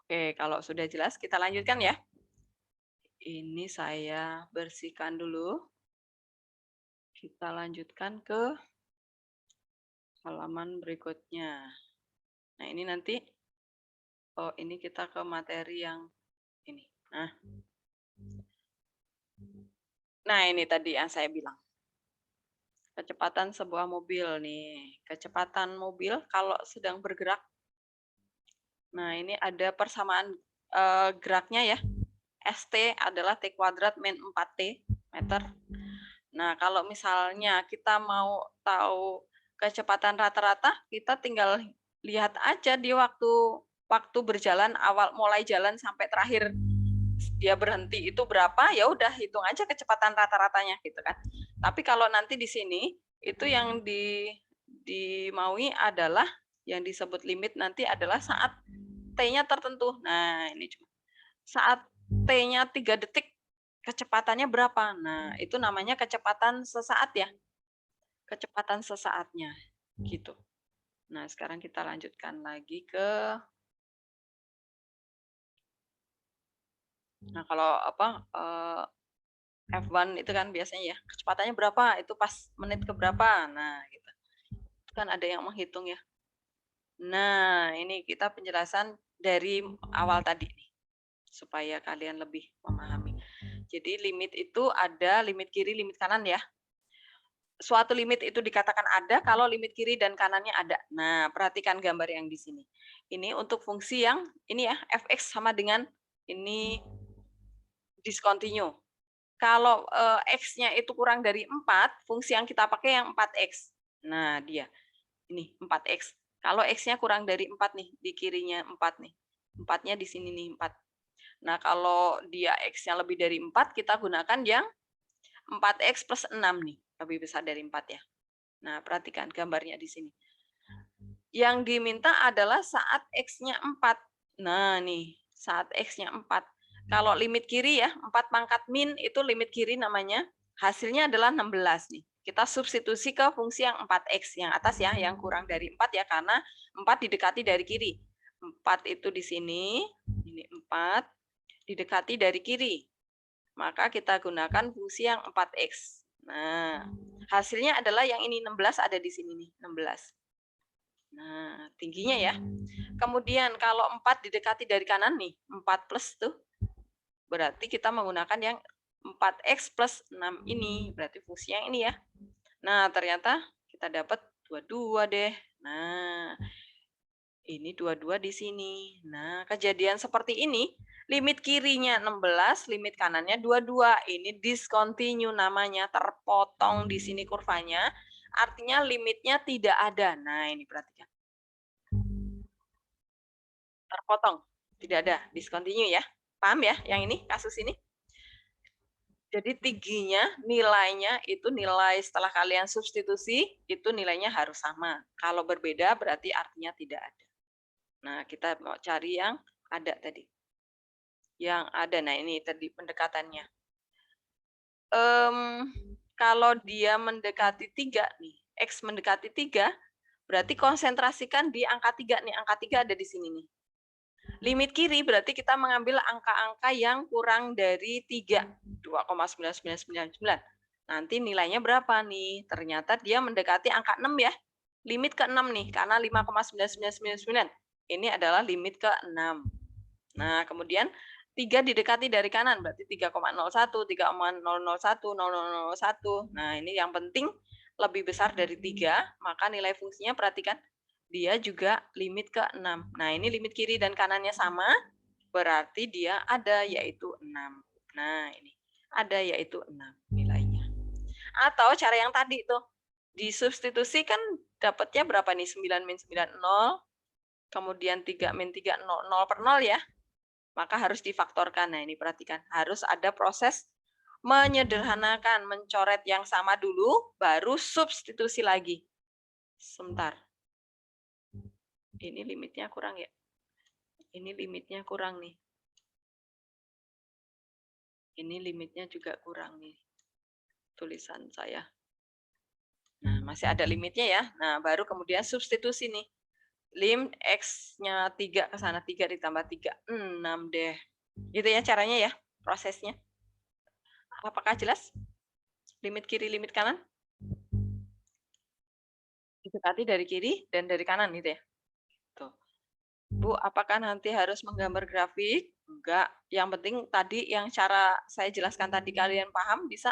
Oke, kalau sudah jelas kita lanjutkan ya. Ini saya bersihkan dulu. Kita lanjutkan ke halaman berikutnya. Nah, ini nanti, oh ini kita ke materi yang ini. Nah ini tadi yang saya bilang. Kecepatan sebuah mobil nih. Kecepatan mobil kalau sedang bergerak. Nah, ini ada persamaan geraknya ya. ST adalah T kuadrat min 4T meter. Nah, kalau misalnya kita mau tahu kecepatan rata-rata, kita tinggal lihat aja di waktu berjalan, awal mulai jalan sampai terakhir dia berhenti itu berapa, ya udah hitung aja kecepatan rata-ratanya gitu kan. Tapi kalau nanti di sini itu yang dimaui adalah yang disebut limit nanti adalah saat T-nya tertentu. Nah, ini cuma saat T-nya 3 detik kecepatannya berapa? Nah, itu namanya kecepatan sesaat ya. Kecepatan sesaatnya gitu. Nah, sekarang kita lanjutkan lagi ke Nah, kalau F1 itu kan biasanya ya, kecepatannya berapa? Itu pas menit ke berapa? Nah, gitu. Itu kan ada yang menghitung ya. Nah, ini kita penjelasan dari awal tadi nih, supaya kalian lebih memahami. Jadi limit itu ada limit kiri, limit kanan ya. Suatu limit itu dikatakan ada kalau limit kiri dan kanannya ada. Nah, perhatikan gambar yang di sini. Ini untuk fungsi yang ini ya, fx sama dengan ini discontinue. Kalau x-nya itu kurang dari 4, fungsi yang kita pakai yang 4x. Nah, dia. Ini 4x. Kalau x-nya kurang dari 4 nih, di kirinya 4 nih. 4-nya di sini nih, 4. Nah, kalau dia x-nya lebih dari 4, kita gunakan yang 4x plus 6 nih. Lebih besar dari 4 ya. Nah, perhatikan gambarnya di sini. Yang diminta adalah saat x-nya 4. Nah, nih, saat x-nya 4. Kalau limit kiri ya, 4 pangkat min itu limit kiri namanya. Hasilnya adalah 16 nih. Kita substitusi ke fungsi yang 4x yang atas ya, yang kurang dari 4 ya, karena 4 didekati dari kiri. 4 itu di sini, ini 4 didekati dari kiri. Maka kita gunakan fungsi yang 4x. Nah, hasilnya adalah yang ini 16 ada di sini nih, 16. Nah, tingginya ya. Kemudian kalau 4 didekati dari kanan nih, 4 plus tuh. Berarti kita menggunakan yang 4x plus 6 ini. Berarti fungsi yang ini ya. Nah, ternyata kita dapat 22 deh. Nah, ini 22 di sini. Nah, kejadian seperti ini, limit kirinya 16, limit kanannya 22. Ini discontinue namanya, terpotong di sini kurvanya. Artinya limitnya tidak ada. Nah, ini perhatikan. Terpotong, tidak ada, discontinue ya. Paham ya yang ini, kasus ini? Jadi tingginya, nilainya itu nilai setelah kalian substitusi, itu nilainya harus sama. Kalau berbeda berarti artinya tidak ada. Nah, kita mau cari yang ada tadi. Yang ada, nah ini tadi pendekatannya. Kalau dia mendekati 3 nih, X mendekati 3, berarti konsentrasikan di angka 3 nih, angka 3 ada di sini nih. Limit kiri berarti kita mengambil angka-angka yang kurang dari 3, 2,9999. Nanti nilainya berapa nih? Ternyata dia mendekati angka 6 ya. Limit ke 6 nih, karena 5,9999. Ini adalah limit ke 6. Nah, kemudian 3 didekati dari kanan, berarti 3,01, 3,001, 0001. Nah, ini yang penting lebih besar dari 3, maka nilai fungsinya perhatikan. Dia juga limit ke 6. Nah, ini limit kiri dan kanannya sama, berarti dia ada yaitu 6. Nah, ini ada yaitu 6 nilainya. Atau cara yang tadi tuh, disubstitusi kan dapatnya berapa nih? 9 min 9, 0. Kemudian 3 min 3, 0, 0 per 0 ya. Maka harus difaktorkan. Nah ini perhatikan, harus ada proses menyederhanakan, mencoret yang sama dulu, baru substitusi lagi. Sebentar. Ini limitnya kurang ya. Ini limitnya kurang nih. Ini limitnya juga kurang nih. Tulisan saya. Nah, masih ada limitnya ya. Nah, baru kemudian substitusi nih. Lim X-nya 3 ke sana, 3 ditambah 3, 6 deh. Gitu ya caranya ya, prosesnya. Apakah jelas? Limit kiri, limit kanan? Dekati dari kiri dan dari kanan gitu ya. Tuh. Bu, apakah nanti harus menggambar grafik? Enggak. Yang penting tadi yang cara saya jelaskan tadi kalian paham, bisa?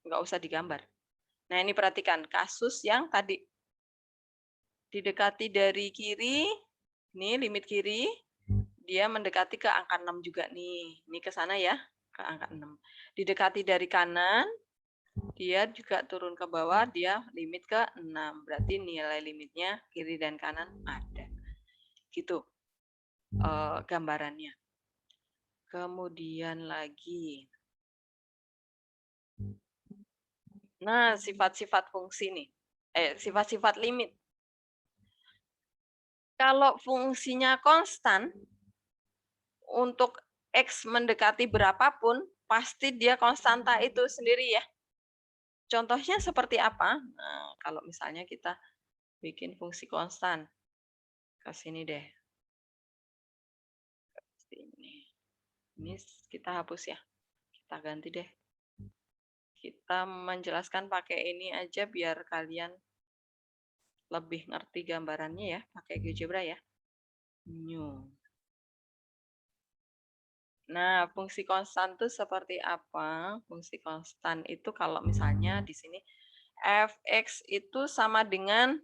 Enggak usah digambar. Nah, ini perhatikan kasus yang tadi. Didekati dari kiri, ini limit kiri, dia mendekati ke angka 6 juga nih. Ini ke sana ya, ke angka 6. Didekati dari kanan, dia juga turun ke bawah, dia limit ke 6. Berarti nilai limitnya kiri dan kanan ada. Gitu gambarannya. Kemudian lagi. Nah, sifat-sifat fungsi nih. Sifat-sifat limit. Kalau fungsinya konstan, untuk X mendekati berapapun, pasti dia konstanta itu sendiri ya. Contohnya seperti apa? Nah, kalau misalnya kita bikin fungsi konstan. Ke sini deh. Ke sini. Ini kita hapus ya. Kita ganti deh. Kita menjelaskan pakai ini aja biar kalian lebih ngerti gambarannya ya, pakai GeoGebra ya. New. Nah, fungsi konstan itu seperti apa? Fungsi konstan itu kalau misalnya di sini fx itu sama dengan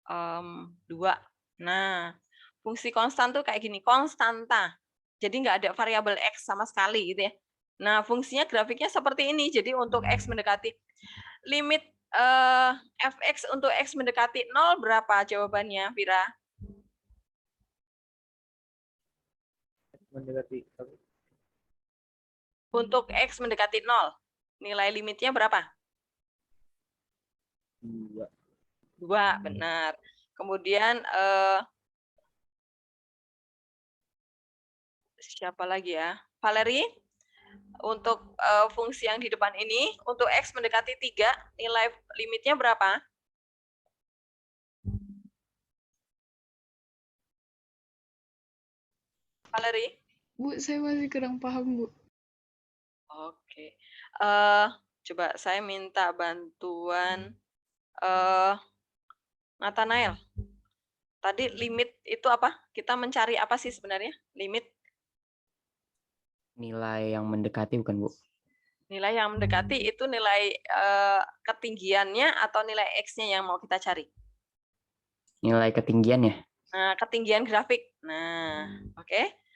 2. Nah, fungsi konstan tuh kayak gini, konstanta. Jadi nggak ada variabel x sama sekali gitu ya. Nah, fungsinya grafiknya seperti ini. Jadi untuk x mendekati limit fx untuk x mendekati 0 berapa jawabannya, Vira? Untuk x mendekati 0, nilai limitnya berapa? 2, benar. Kemudian siapa lagi ya? Valerie, untuk fungsi yang di depan ini, untuk x mendekati 3, nilai limitnya berapa? Valerie? Bu, saya masih kurang paham, Bu. Oke. Coba saya minta bantuan Nathanael. Tadi limit itu apa? Kita mencari apa sih sebenarnya? Limit? Nilai yang mendekati bukan, Bu? Nilai yang mendekati itu nilai ketinggiannya atau nilai X-nya yang mau kita cari? Nilai ketinggiannya. Nah, ketinggian grafik. Nah, oke.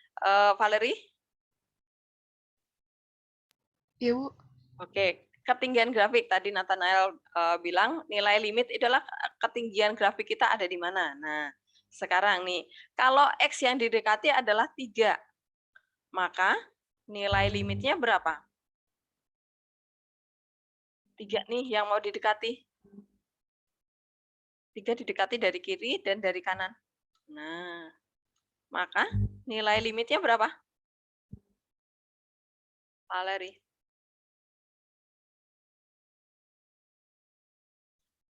Valerie? Iya, Bu. Oke, ketinggian grafik. Tadi Nathanael bilang nilai limit adalah ketinggian grafik kita ada di mana. Nah, sekarang nih, kalau X yang didekati adalah 3, maka nilai limitnya berapa? 3 nih yang mau didekati. 3 didekati dari kiri dan dari kanan. Nah, maka nilai limitnya berapa? Valerie.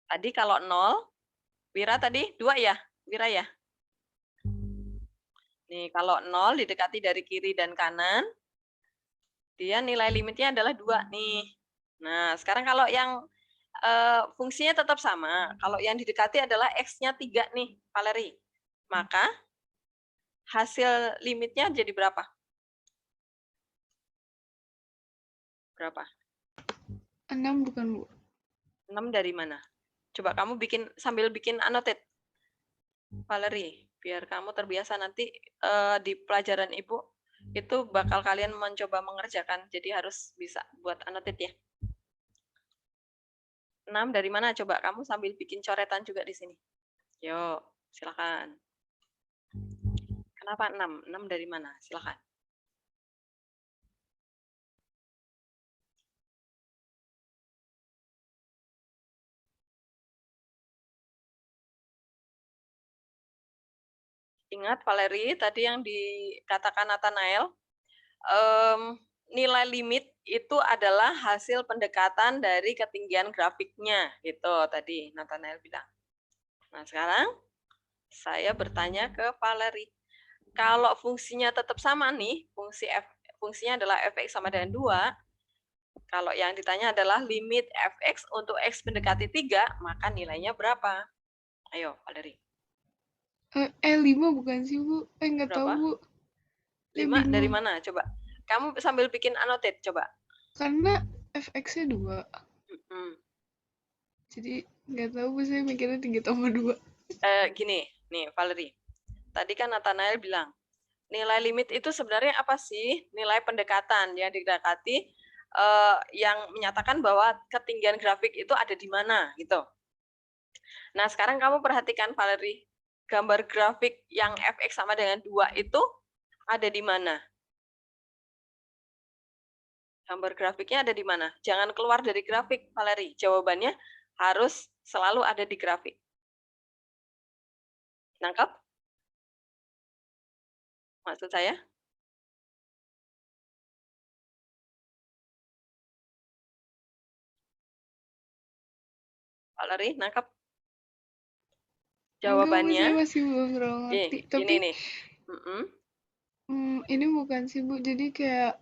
Tadi kalau 0, Wira tadi 2 ya? Wira ya? Nih, kalau 0 didekati dari kiri dan kanan, dia nilai limitnya adalah 2 nih. Nah, sekarang kalau yang fungsinya tetap sama, kalau yang didekati adalah X-nya 3 nih, Valerie. Maka hasil limitnya jadi berapa? Berapa? 6 bukan, Bu? 6 dari mana? Coba kamu sambil bikin annotate, Valerie, biar kamu terbiasa nanti di pelajaran Ibu itu bakal kalian mencoba mengerjakan, jadi harus bisa buat annotate ya. 6 dari mana? Coba kamu sambil bikin coretan juga di sini. Yuk, silakan. Kenapa 6? 6 dari mana? Silakan. Ingat Valeri tadi yang dikatakan Nathanael, nilai limit itu adalah hasil pendekatan dari ketinggian grafiknya, gitu tadi Nathanael bilang. Nah sekarang saya bertanya ke Valeri, kalau fungsinya tetap sama nih, fungsinya adalah fx sama dengan 2, kalau yang ditanya adalah limit fx untuk x mendekati 3, maka nilainya berapa? Ayo Valeri. 5 bukan sih, Bu? Nggak tahu, Berapa? Bu. 5 dari mana? Coba. Kamu sambil bikin annotate, coba. Karena fx-nya 2. Hmm. Jadi nggak tahu, Bu. Saya mikirnya 3/2. Gini, nih Valeri. Tadi kan Nathanael bilang, nilai limit itu sebenarnya apa sih? Nilai pendekatan yang didekati yang menyatakan bahwa ketinggian grafik itu ada di mana, gitu. Nah, sekarang kamu perhatikan Valeri, gambar grafik yang fx sama dengan 2 itu ada di mana? Gambar grafiknya ada di mana? Jangan keluar dari grafik, Valeri. Jawabannya harus selalu ada di grafik. Nangkap? Maksud saya? Valeri, nangkap? Jawabannya? Enggak, Bu, saya masih belum terlalu ngerti. Tapi Gini nih. ini bukan sih, Bu. Jadi kayak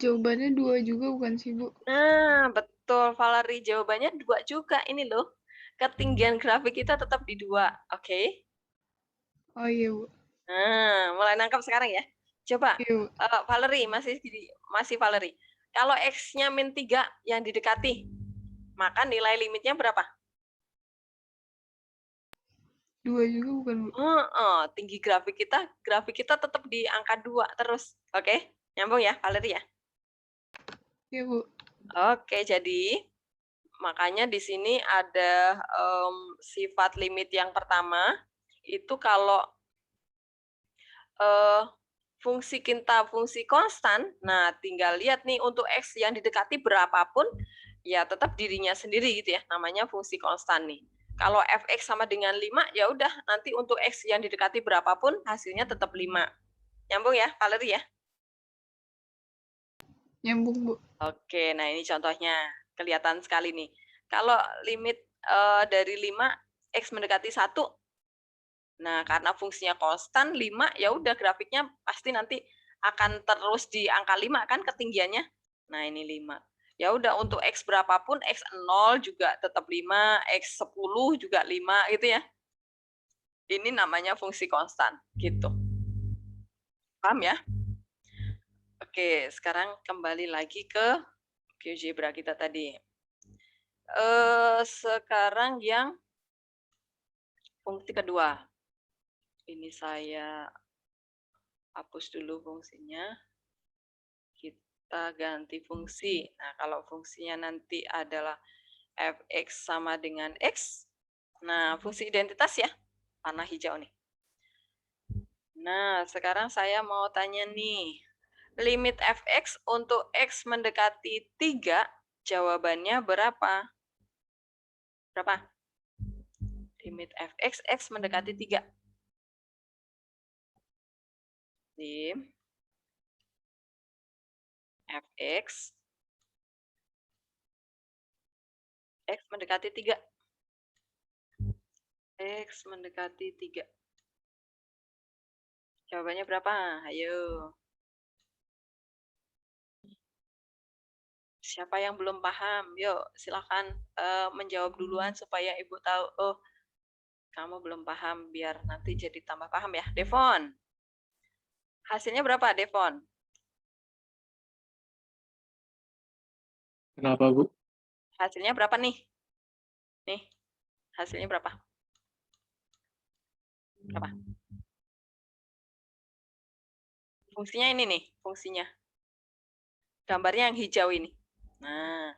jawabannya 2 juga bukan sih, Bu? Nah, betul Valeri. Jawabannya 2 juga. Ini loh. Ketinggian grafik kita tetap di 2. Oke? Oh iya, Bu. Nah, mulai nangkap sekarang ya. Coba, Valeri, masih Valeri. Kalau X-nya min 3 yang didekati, maka nilai limitnya berapa? 2 juga bukan, Bu? Tinggi grafik kita tetap di angka 2 terus. Oke? Nyambung ya, Valeri ya? Iya, Bu. Oke, jadi makanya di sini ada sifat limit yang pertama, itu kalau fungsi kita fungsi konstan, nah tinggal lihat nih untuk X yang didekati berapapun, ya tetap dirinya sendiri gitu ya, namanya fungsi konstan nih. Kalau fx sama dengan 5, ya udah nanti untuk X yang didekati berapapun, hasilnya tetap 5. Nyambung ya, Valeri ya? Nyambung, Bu. Oke, nah ini contohnya. Kelihatan sekali nih. Kalau limit dari 5, X mendekati 1, nah karena fungsinya konstan, 5, ya udah grafiknya pasti nanti akan terus di angka 5 kan ketinggiannya. Nah ini 5. Ya udah untuk X berapapun, X0 juga tetap 5, X10 juga 5 gitu ya. Ini namanya fungsi konstan, gitu. Paham ya? Oke, sekarang kembali lagi ke GeoGebra kita tadi. Sekarang yang fungsi kedua. Ini saya hapus dulu fungsinya. Kita ganti fungsi. Nah, kalau fungsinya nanti adalah fx sama dengan x. Nah, fungsi identitas ya, warna hijau nih. Nah, sekarang saya mau tanya nih. Limit fx untuk x mendekati 3, jawabannya berapa? Berapa? Limit fx, x mendekati 3. Lim fx, x mendekati 3. X mendekati 3. Jawabannya berapa? Ayo. Siapa yang belum paham? Yuk, silakan menjawab duluan supaya Ibu tahu, oh, kamu belum paham, biar nanti jadi tambah paham ya. Devon. Hasilnya berapa, Devon? Kenapa, Bu? Hasilnya berapa nih? Nih, hasilnya berapa? Berapa? Fungsinya ini nih, fungsinya. Gambarnya yang hijau ini. Nah.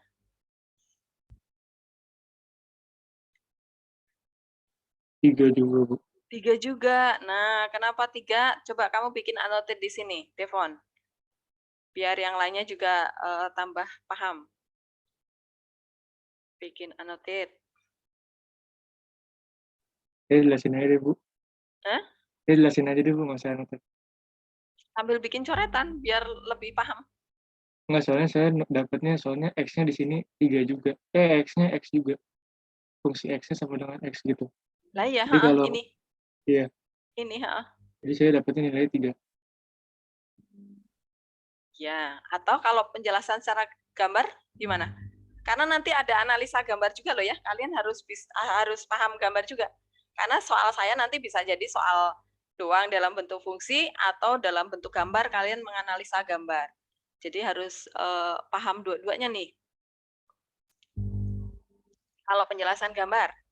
3 juga, Bu. 3 juga. Nah, kenapa 3? Coba kamu bikin annotate di sini, Devon. Biar yang lainnya juga tambah paham. Bikin annotate. Saya jelasin aja deh, Bu. Hah? Saya jelasin aja deh, Bu, nggak usah annotate. Sambil bikin coretan biar lebih paham. Nggak, soalnya saya dapatnya soalnya X-nya di sini 3 juga. X-nya X juga. Fungsi X-nya sama dengan X gitu. Lah ya, Jadi kalau ini. iya, Ini, jadi saya dapatnya nilai 3. Ya, atau kalau penjelasan secara gambar gimana? Karena nanti ada analisa gambar juga loh ya. Kalian harus paham gambar juga. Karena soal saya nanti bisa jadi soal doang dalam bentuk fungsi atau dalam bentuk gambar kalian menganalisa gambar. Jadi harus paham dua-duanya nih. Kalau penjelasan gambar.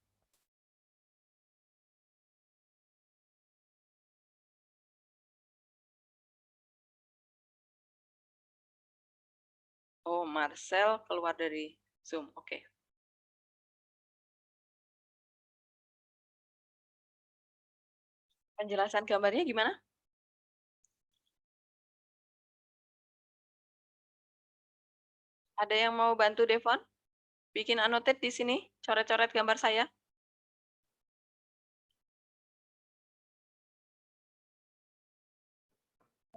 Oh, Marcel keluar dari Zoom. Oke. Penjelasan gambarnya gimana? Ada yang mau bantu Devon? Bikin annotate di sini, coret-coret gambar saya.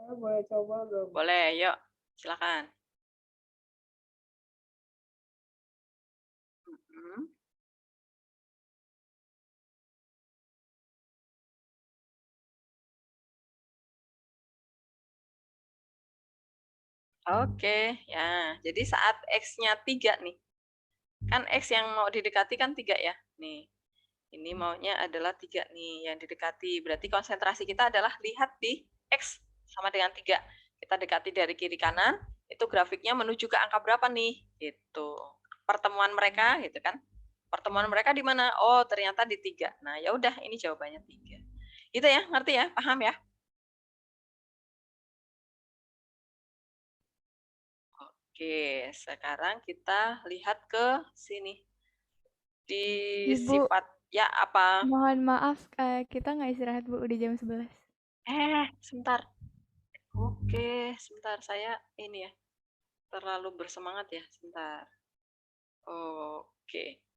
Boleh coba belum? Boleh, yuk. Silakan. Oke, ya. Jadi saat X-nya 3 nih. Kan X yang mau didekati kan 3 ya. Nih. Ini maunya adalah 3 nih yang didekati. Berarti konsentrasi kita adalah lihat di X sama dengan 3. Kita dekati dari kiri kanan, itu grafiknya menuju ke angka berapa nih? Gitu. Pertemuan mereka gitu kan. Pertemuan mereka di mana? Oh, ternyata di 3. Nah, ya udah ini jawabannya 3. Gitu ya, ngerti ya? Paham ya? Oke, sekarang kita lihat ke sini. Di Ibu, sifat ya apa? mohon maaf, kita nggak istirahat, Bu, udah jam 11. Sebentar. Oke, sebentar saya ini ya. Terlalu bersemangat ya, sebentar. Oke.